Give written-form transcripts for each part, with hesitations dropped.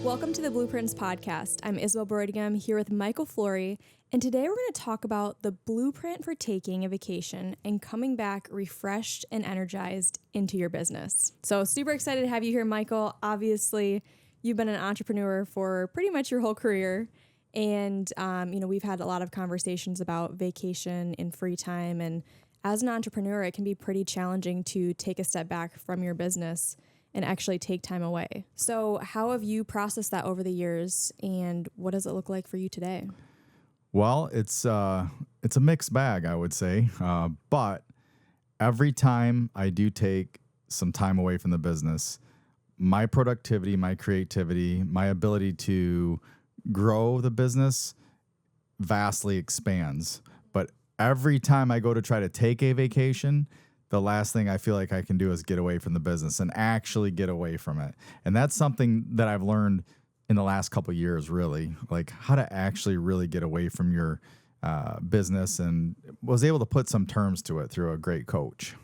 Welcome to the Blueprints podcast. I'm Isabelle Borodingham here with Michael Flory, and today we're going to talk about the blueprint for taking a vacation and coming back refreshed and energized into your business. So super excited to have you here, Michael. Obviously, you've been an entrepreneur for pretty much your whole career, and we've had a lot of conversations about vacation and free time, and as an entrepreneur, it can be pretty challenging to take a step back from your business and actually take time away. So how have you processed that over the years, and what does it look like for you today? Well, it's a mixed bag, I would say. But every time I do take some time away from the business, my productivity, my creativity, my ability to grow the business vastly expands. But every time I go to try to take a vacation, the last thing I feel like I can do is get away from the business and actually get away from it. And that's something that I've learned in the last couple of years, really, like how to actually really get away from your business, and was able to put some terms to it through a great coach.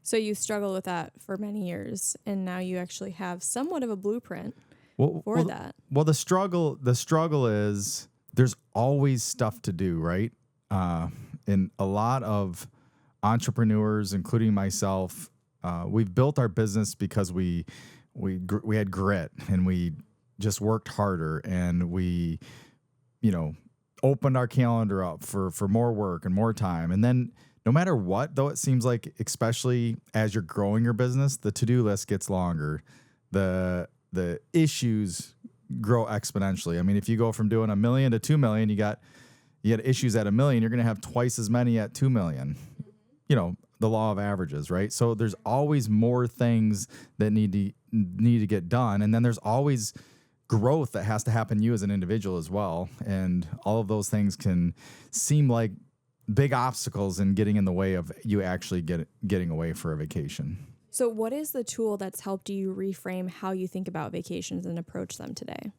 So you struggled with that for many years, and now you actually have somewhat of a blueprint for that. Well, the struggle is there's always stuff to do, right? And a lot of entrepreneurs, including myself, we've built our business because we had grit, and we just worked harder, and we, opened our calendar up for more work and more time. And then no matter what, though, it seems like, especially as you're growing your business, the to-do list gets longer. The issues grow exponentially. I mean, if you go from doing $1 million to $2 million, you got issues at $1 million, you're going to have twice as many at $2 million. The law of averages, right? So there's always more things that need to get done. And then there's always growth that has to happen to you as an individual as well. And all of those things can seem like big obstacles in getting in the way of you actually getting away for a vacation. So what is the tool that's helped you reframe how you think about vacations and approach them today?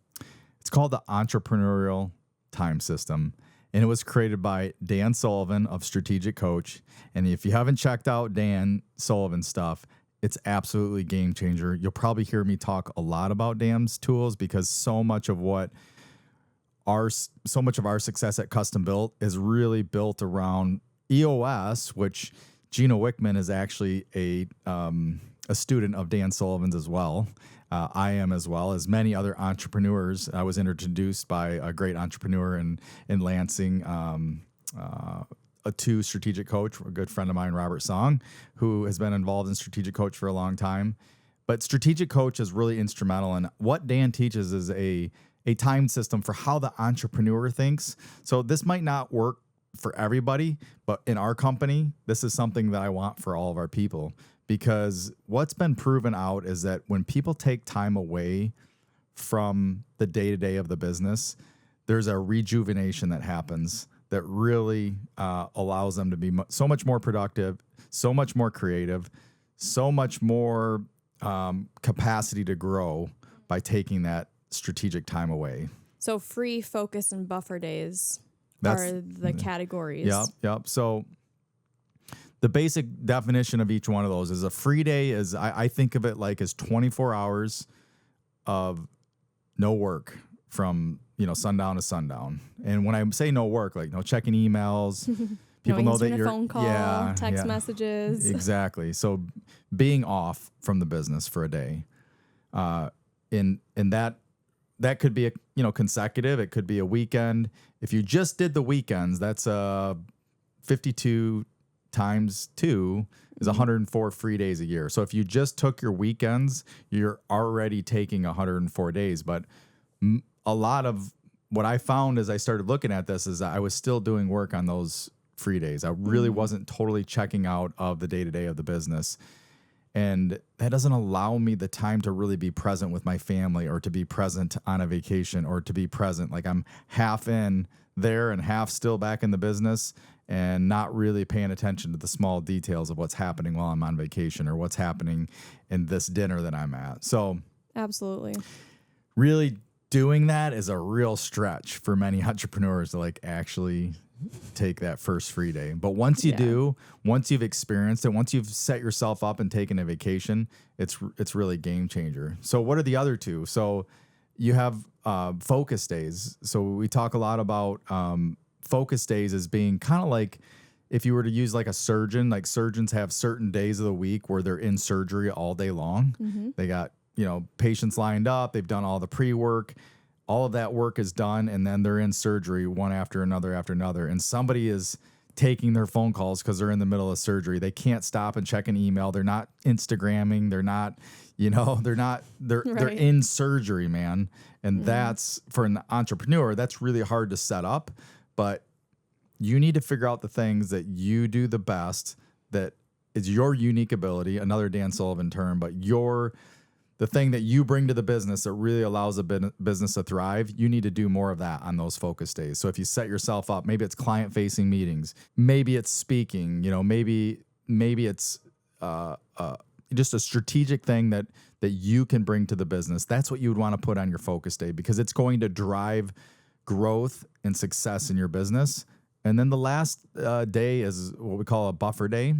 It's called the Entrepreneurial Time System. And it was created by Dan Sullivan of Strategic Coach. And if you haven't checked out Dan Sullivan's stuff, it's absolutely game changer. You'll probably hear me talk a lot about Dan's tools, because so much of our success at Custom Built is really built around EOS, which Gino Wickman is actually a student of Dan Sullivan's as well. I am, as well as many other entrepreneurs. I was introduced by a great entrepreneur in Lansing, to Strategic Coach, a good friend of mine, Robert Song, who has been involved in Strategic Coach for a long time. But Strategic Coach is really instrumental, and what Dan teaches is a time system for how the entrepreneur thinks. So this might not work for everybody, but in our company, this is something that I want for all of our people. Because what's been proven out is that when people take time away from the day-to-day of the business, there's a rejuvenation that happens that really allows them to be so much more productive, so much more creative, so much more capacity to grow by taking that strategic time away. So free, focus, and buffer days are the categories. Yep. So the basic definition of each one of those is a free day is, I think of it like as 24 hours of no work from, sundown to sundown. And when I say no work, like no checking emails, people know that you're phone call, text messages. Exactly. So being off from the business for a day, in that could be consecutive. It could be a weekend. If you just did the weekends, that's 52 times 2 is 104 free days a year. So if you just took your weekends, you're already taking 104 days. But a lot of what I found as I started looking at this is I was still doing work on those free days. I really wasn't totally checking out of the day-to-day of the business. And that doesn't allow me the time to really be present with my family, or to be present on a vacation, or to be present. Like I'm half in there and half still back in the business, and not really paying attention to the small details of what's happening while I'm on vacation, or what's happening in this dinner that I'm at. So absolutely, really doing that is a real stretch for many entrepreneurs to like actually take that first free day. But once you do, once you've experienced it, once you've set yourself up and taken a vacation, it's really game changer. So what are the other two? So you have focus days. So we talk a lot about focus days as being kind of like if you were to use like a surgeon, like surgeons have certain days of the week where they're in surgery all day long. They got, patients lined up. They've done all the pre-work. All of that work is done, and then they're in surgery one after another after another. And somebody is taking their phone calls because they're in the middle of surgery. They can't stop and check an email. They're not Instagramming. They're not, they're in surgery, man. And that's, for an entrepreneur, that's really hard to set up. But you need to figure out the things that you do the best, that is your unique ability, another Dan Sullivan term, but the thing that you bring to the business that really allows a business to thrive. You need to do more of that on those focus days. So if you set yourself up, maybe it's client-facing meetings, maybe it's speaking, maybe it's just a strategic thing that you can bring to the business. That's what you would want to put on your focus day, because it's going to drive growth and success in your business. And then the last day is what we call a buffer day.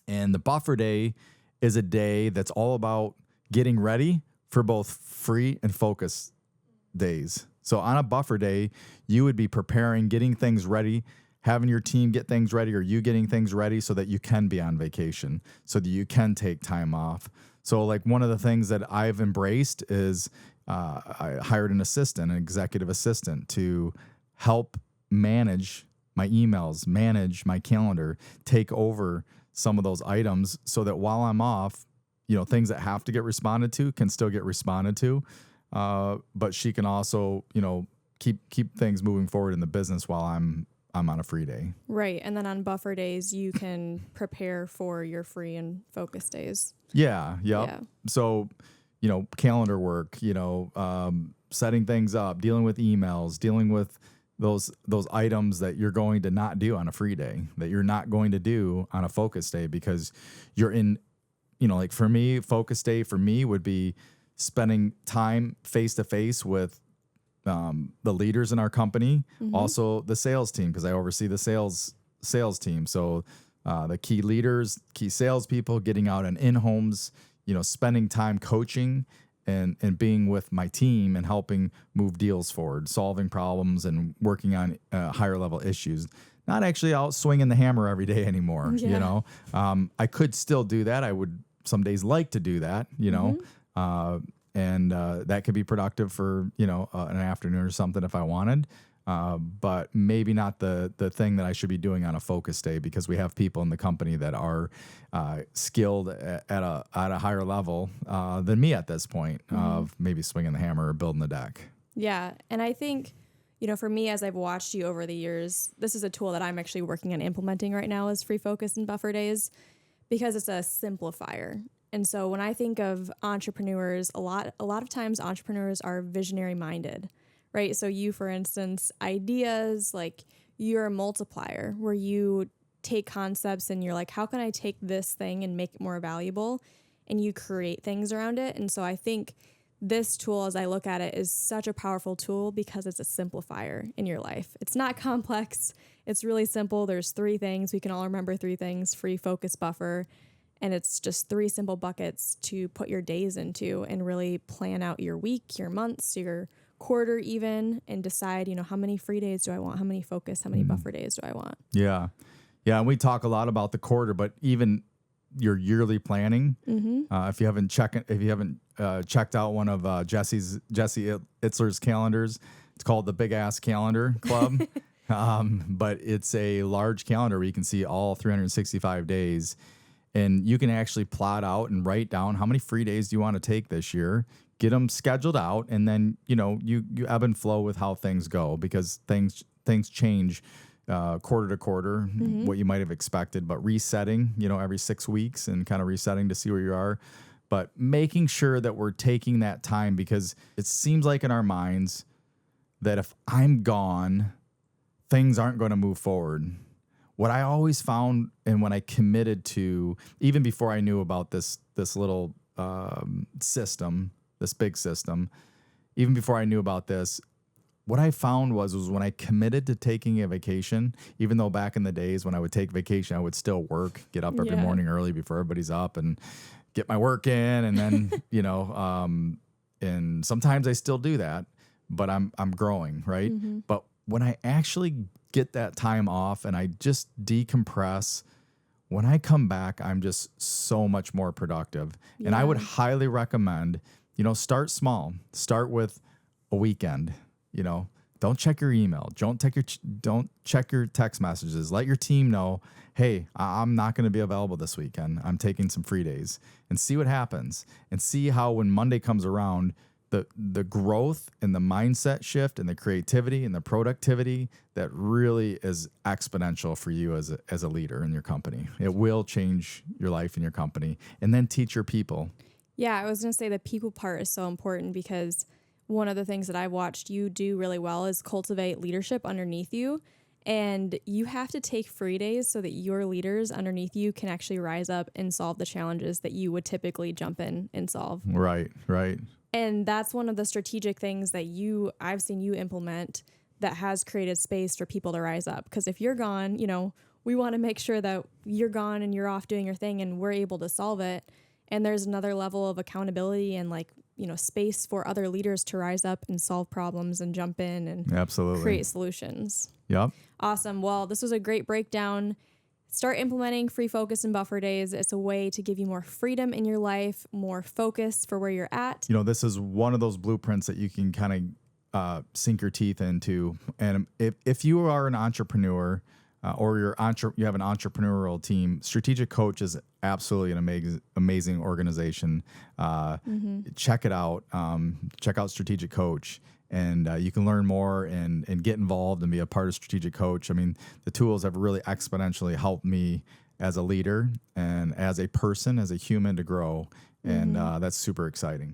And the buffer day is a day that's all about getting ready for both free and focus days. So on a buffer day, you would be preparing, getting things ready, having your team get things ready, or you getting things ready so that you can be on vacation, so that you can take time off. So like one of the things that I've embraced is I hired an executive assistant to help manage my emails, manage my calendar, take over some of those items so that while I'm off, things that have to get responded to can still get responded to. But she can also, keep things moving forward in the business while I'm on a free day. Right. And then on buffer days, you can prepare for your free and focus days. Yeah. Yep. Yeah. So, calendar work, setting things up, dealing with emails, dealing with those items that you're going to not do on a free day, that you're not going to do on a focus day, because you're in, like for me, focus day for me would be spending time face to face with the leaders in our company, also the sales team, because I oversee the sales team. So the key leaders, key salespeople, getting out and in homes, spending time coaching and being with my team and helping move deals forward, solving problems and working on higher level issues. Not actually out swinging the hammer every day anymore. Yeah. I could still do that. I would some days like to do that, and that could be productive for, an afternoon or something if I wanted. But maybe not the thing that I should be doing on a focus day, because we have people in the company that are skilled at a higher level than me at this point of maybe swinging the hammer or building the deck. Yeah. And I think, for me, as I've watched you over the years, this is a tool that I'm actually working on implementing right now, is free focus and buffer days, because it's a simplifier. And so when I think of entrepreneurs, a lot of times entrepreneurs are visionary minded, right? So you, for instance, ideas, like you're a multiplier where you take concepts and you're like, how can I take this thing and make it more valuable? And you create things around it. And so I think this tool, as I look at it, is such a powerful tool because it's a simplifier in your life. It's not complex. It's really simple. There's 3 things. We can all remember 3 things: free, focus, buffer. And it's just 3 simple buckets to put your days into and really plan out your week, your months, your quarter even, and decide, how many free days do I want? How many focus, how many buffer days do I want? Yeah. Yeah. And we talk a lot about the quarter, but even your yearly planning, if you haven't checked out one of Jesse Itzler's calendars, it's called the Big Ass Calendar Club. But it's a large calendar where you can see all 365 days. And you can actually plot out and write down how many free days do you want to take this year, get them scheduled out, and then, you ebb and flow with how things go, because things change quarter to quarter, what you might have expected, but resetting, every 6 weeks and kind of resetting to see where you are. But making sure that we're taking that time, because it seems like in our minds that if I'm gone, things aren't going to move forward. What I always found, and when I committed to, even before I knew about this little system, this big system, even before I knew about this, what I found was when I committed to taking a vacation, even though back in the days when I would take vacation, I would still work, get up every morning early before everybody's up and get my work in. And then, And sometimes I still do that, but I'm growing, right? But when I actually get that time off and I just decompress, when I come back, I'm just so much more productive. And I would highly recommend, start small. Start with a weekend. Don't check your email. Don't check your text messages. Let your team know, hey, I'm not going to be available this weekend. I'm taking some free days, and see what happens, and see how when Monday comes around, the growth and the mindset shift and the creativity and the productivity that really is exponential for you as a leader in your company. It will change your life and your company, and then teach your people. Yeah, I was going to say the people part is so important, because one of the things that I've watched you do really well is cultivate leadership underneath you. And you have to take free days so that your leaders underneath you can actually rise up and solve the challenges that you would typically jump in and solve. Right. And that's one of the strategic things that I've seen you implement that has created space for people to rise up. Because if you're gone, we want to make sure that you're gone and you're off doing your thing and we're able to solve it. And there's another level of accountability and space for other leaders to rise up and solve problems and jump in and absolutely create solutions. Yep. Awesome. Well, this was a great breakdown. Start implementing free focus and buffer days. It's a way to give you more freedom in your life, more focus for where you're at. This is one of those blueprints that you can kind of sink your teeth into. And if you are an entrepreneur or you have an entrepreneurial team, Strategic Coach is absolutely an amazing organization. Check it out. Check out Strategic Coach. And you can learn more and get involved and be a part of Strategic Coach. I mean, the tools have really exponentially helped me as a leader and as a person, as a human, to grow. And that's super exciting.